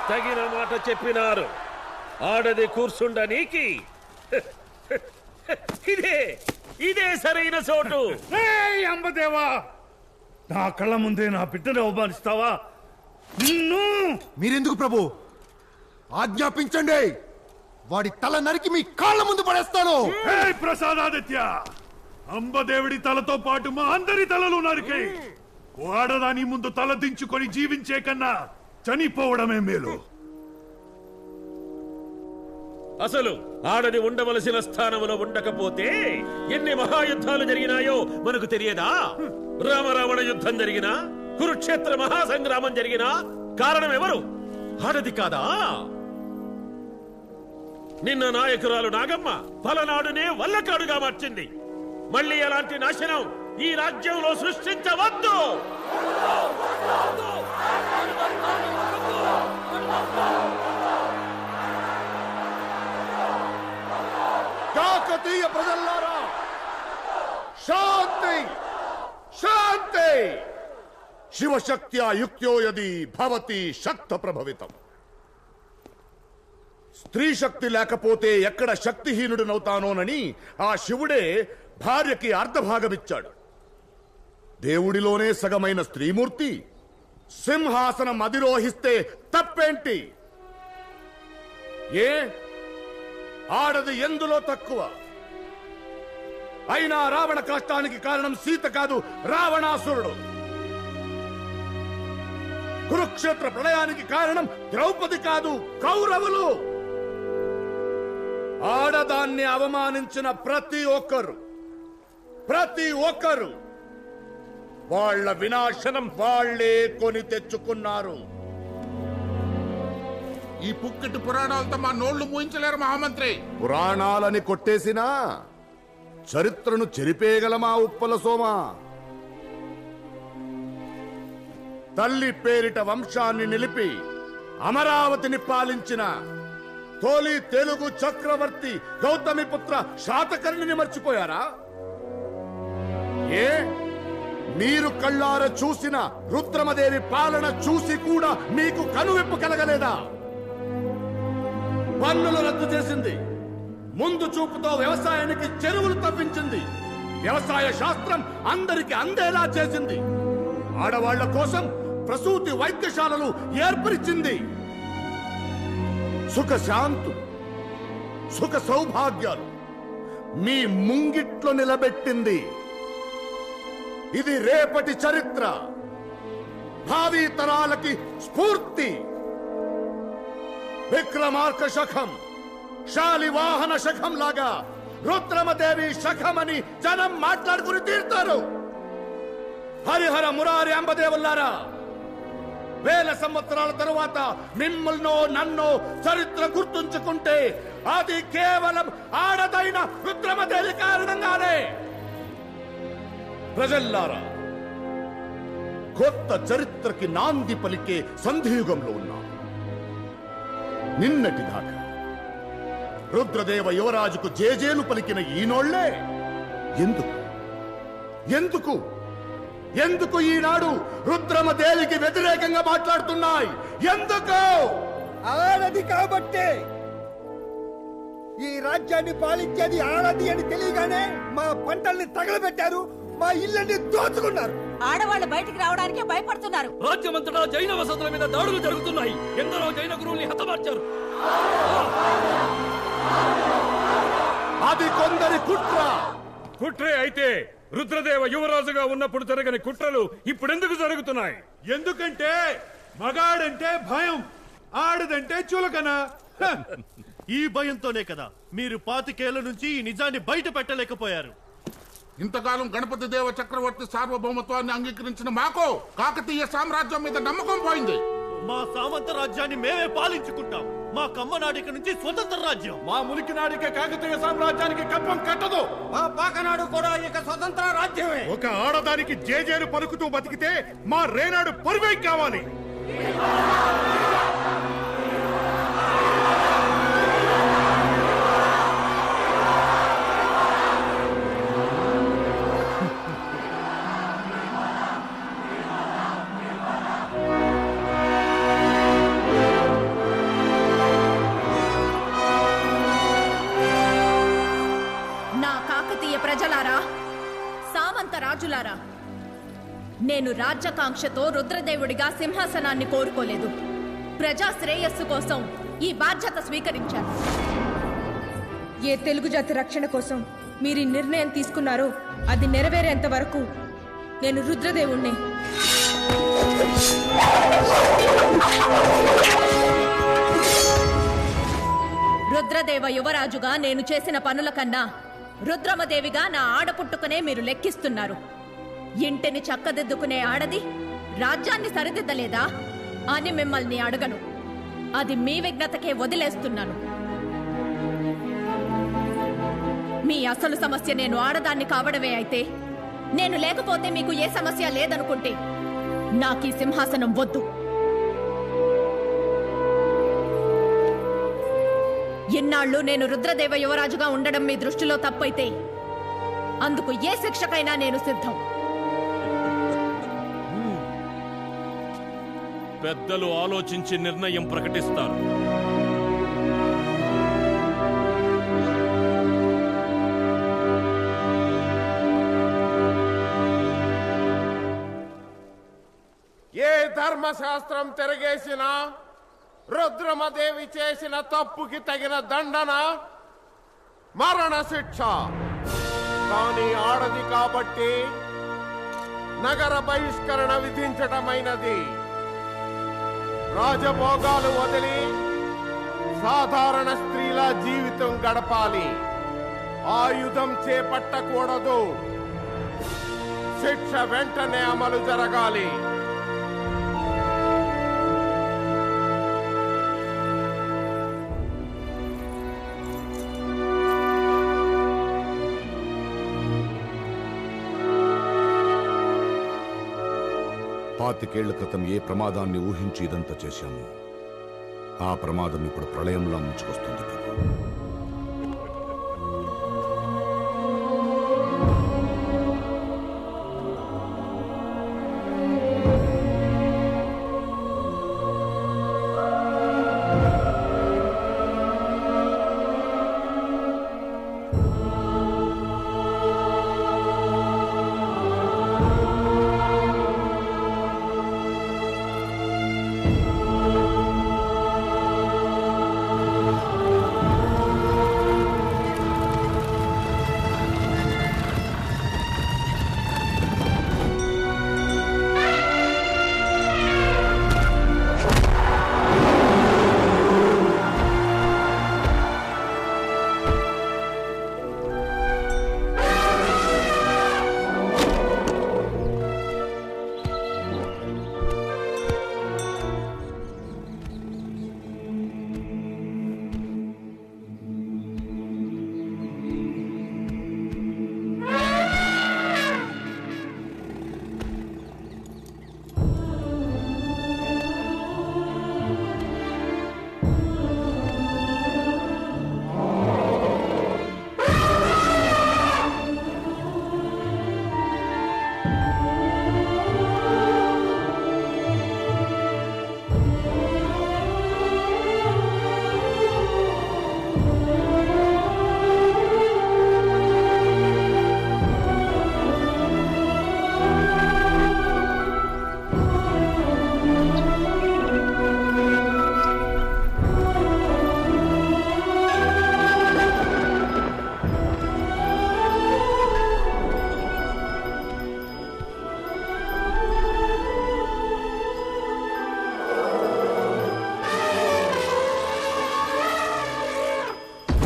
తగిన మాట చెప్పినారు. ఆడది కూర్చుండ నీకి ఇదే ఇదే సరైన చోటు. అంబదేవా, నా కళ్ళ ముందే నా బిడ్డను అవమానిస్తావా? నిన్ను మీరెందుకు ప్రభు? ఆజ్ఞాపించండి, వాడి తల నరికి మీ కాళ్ళ ముందు పడేస్తాను. ప్రసాదాదిత్య, అంబదేవుడి తలతో పాటు మా అందరి తలలు నరికి వాడదాని ముందు తల దించుకొని జీవించే కన్నా చనిపోవడమే మేలు. అసలు ఆడది ఉండవలసిన స్థానంలో ఉండకపోతే ఎన్ని మహాయుద్ధాలు జరిగినాయో మనకు తెలియదా? రామరావణ యుద్ధం జరిగినా, కురుక్షేత్ర మహాసంగ్రామం జరిగినా కారణం ఎవరు? ఆడది కాదా? నిన్న నాయకురాలు నాగమ్మ పలనాడునే వల్లకాడుగా మార్చింది. మళ్ళీ ఎలాంటి నాశనం ఈ రాజ్యంలో సృష్టించవద్దు. కాకతీయ ప్రజల్లారా, శాంతి శాంతి. శివశక్త్యా యుక్త్యో యది భవతి శక్త ప్రభవితం. స్త్రీ శక్తి లేకపోతే ఎక్కడ శక్తిహీనుడినవుతానోనని ఆ శివుడే భార్యకి అర్ధభాగమిచ్చాడు. దేవుడిలోనే సగమైన స్త్రీమూర్తి సింహాసనం అధిరోహిస్తే తప్పేంటి? ఏ ఆడది ఎందులో తక్కువ? అయినా రావణ కష్టానికి కారణం సీత కాదు, రావణాసురుడు. కురుక్షేత్ర ప్రళయానికి కారణం ద్రౌపది కాదు, కౌరవులు. ఆడదాన్ని అవమానించిన ప్రతి ఒక్కరు వాళ్ళ వినాశనం వాళ్లే కొని తెచ్చుకున్నారు. ఈ పుక్కటి పురాణాలతో మా నోళ్లు మూయించలేరు మహామంత్రి. పురాణాలని కొట్టేసినా చరిత్రను చెరిపేయగలమా ఉప్పల సోమ? తల్లి పేరిట వంశాన్ని నిలిపి అమరావతిని పాలించిన తొలి తెలుగు చక్రవర్తి గౌతమిపుత్ర శాతకర్ణిని మర్చిపోయారా? ఏ మీరు కళ్ళార చూసిన రుద్రమదేవి పాలన చూసి కూడా మీకు కనువిప్పు కలగలేదా? పన్నులు రద్దు చేసింది, ముందు చూపుతో వ్యవసాయానికి చెరువులు తవ్వించింది, వ్యవసాయ శాస్త్రం అందరికి అందేలా చేసింది, ఆడవాళ్ల కోసం ప్రసూతి వైద్యశాలలు ఏర్పరిచింది, సుఖశాంతులు సుఖ సౌభాగ్యాలు మీ ముంగిట్లో నిలబెట్టింది. ఇది రేపటి చరిత్ర, భావి తరాలకి స్ఫూర్తి. విక్రమార్క శఖం, శాలివాహన శఖం లాగా రుద్రమదేవి శఖమని జనం మాట్లాడుకుని తీరుతారు. హరిహర మురారి అంబదేవుల్లారా, వేల సంవత్సరాల తరువాత మిమ్మల్నో నన్నో చరిత్ర గుర్తుంచుకుంటే అది కేవలం ఆడదైన రుద్రమదేవి కారణంగానే. ప్రజల్లారా, కొత్త చరిత్రకి నాంది పలికే సంధియుగంలో ఉన్నాం. నిన్నటిదాకా రుద్రదేవ యువరాజుకు జేజేలు పలికిన ఈనోళ్లే ఎందుకు ఎందుకు ఈనాడు రుద్రమదేవికి వ్యతిరేకంగా మాట్లాడుతున్నాయి? ఎందుకు? ఆడది కాబట్టే. ఈ రాజ్యాన్ని పాలించేది ఆడది అని తెలియగానే మా పంటల్ని తగలబెట్టారు, మా ఇళ్ళని దోచుకున్నారు. ఆడవాళ్ళు బయటికి రావడానికి భయపడుతున్నారు. రాజ్యమంతటా జైన వసతుల మీద దాడులు జరుగుతున్నాయి. ఎందరో జైన గురువుల్ని హతమార్చారు. అది కొందరి కుట్రే అయితే రుద్రదేవ యువరాజుగా ఉన్నప్పుడు జరగని కుట్రలు ఇప్పుడెందుకు జరుగుతున్నాయి? ఎందుకంటే మగాడంటే భయం, ఆడదంటే చులకన. ఈ భయంతోనే కదా మీరు 25 ఏళ్ల నుంచి ఈ నిజాన్ని బయట పెట్టలేకపోయారు. ఇంతకాలం గణపతి దేవ చక్రవర్తి సార్వభౌమత్వాన్ని అంగీకరించిన మాకు కాకతీయ సామ్రాజ్యం మీద నమ్మకం పోయింది. మా సామంత రాజ్యాన్ని మేమే పాలించుకుంటాం. మా కమ్మనాడిక నుంచి స్వతంత్ర రాజ్యం. మా మునికి నాడిక కాకతీయ సామ్రాజ్యానికి కప్పం కట్టదు. మా పాకనాడు కూడా ఇక స్వతంత్ర రాజ్యమే. ఒక ఆడదానికి జేజేలు పలుకుతూ బతికితే మా రేనాడు పరువై కావాలి. రాజులారా, నేను రాజ్యకాంక్షతో రుద్రదేవుడిగా సింహాసనాన్ని కోరుకోలేదు. ప్రజా శ్రేయస్సు కోసం ఈ బాధ్యత స్వీకరించాను. ఏ తెలుగు జాతి రక్షణ కోసం మీరు ఈ నిర్ణయం తీసుకున్నారో అది నెరవేరేంత వరకు నేను రుద్రదేవుణ్ణి. రుద్రదేవ యువరాజుగా నేను చేసిన పనుల కన్నా రుద్రమదేవిగా నా ఆడపుట్టుకునే మీరు లెక్కిస్తున్నారు. ఇంటిని చక్కదిద్దుకునే ఆడది రాజ్యాన్ని సరిదిద్దలేదా అని మిమ్మల్ని అడగను. అది మీ విఘ్నతకే వదిలేస్తున్నాను. మీ అసలు సమస్య నేను ఆడదాన్ని కావడమే అయితే, నేను లేకపోతే మీకు ఏ సమస్య లేదనుకుంటే నాకీ సింహాసనం వద్దు. ఇన్నాళ్ళు నేను రుద్రదేవ యువరాజుగా ఉండడం మీ దృష్టిలో తప్పైతే అందుకు ఏ శిక్షకైనా నేను సిద్ధం. పెద్దలు ఆలోచించి నిర్ణయం ప్రకటిస్తారు. ఏ ధర్మశాస్త్రం తిరగేసినా రుద్రమదేవి చేసిన తప్పుకి తగిన దండన మరణ శిక్ష. కానీ ఆడది కాబట్టి నగర బహిష్కరణ విధించటమైనది. రాజభోగాలు వదిలి సాధారణ స్త్రీల జీవితం గడపాలి. ఆయుధం చేపట్టకూడదు. శిక్ష వెంటనే అమలు జరగాలి. పాతికేళ్ల క్రితం ఏ ప్రమాదాన్ని ఊహించి ఇదంతా చేశాము, ఆ ప్రమాదం ఇప్పుడు ప్రళయంలా ముంచుకొస్తుంది ప్రభు.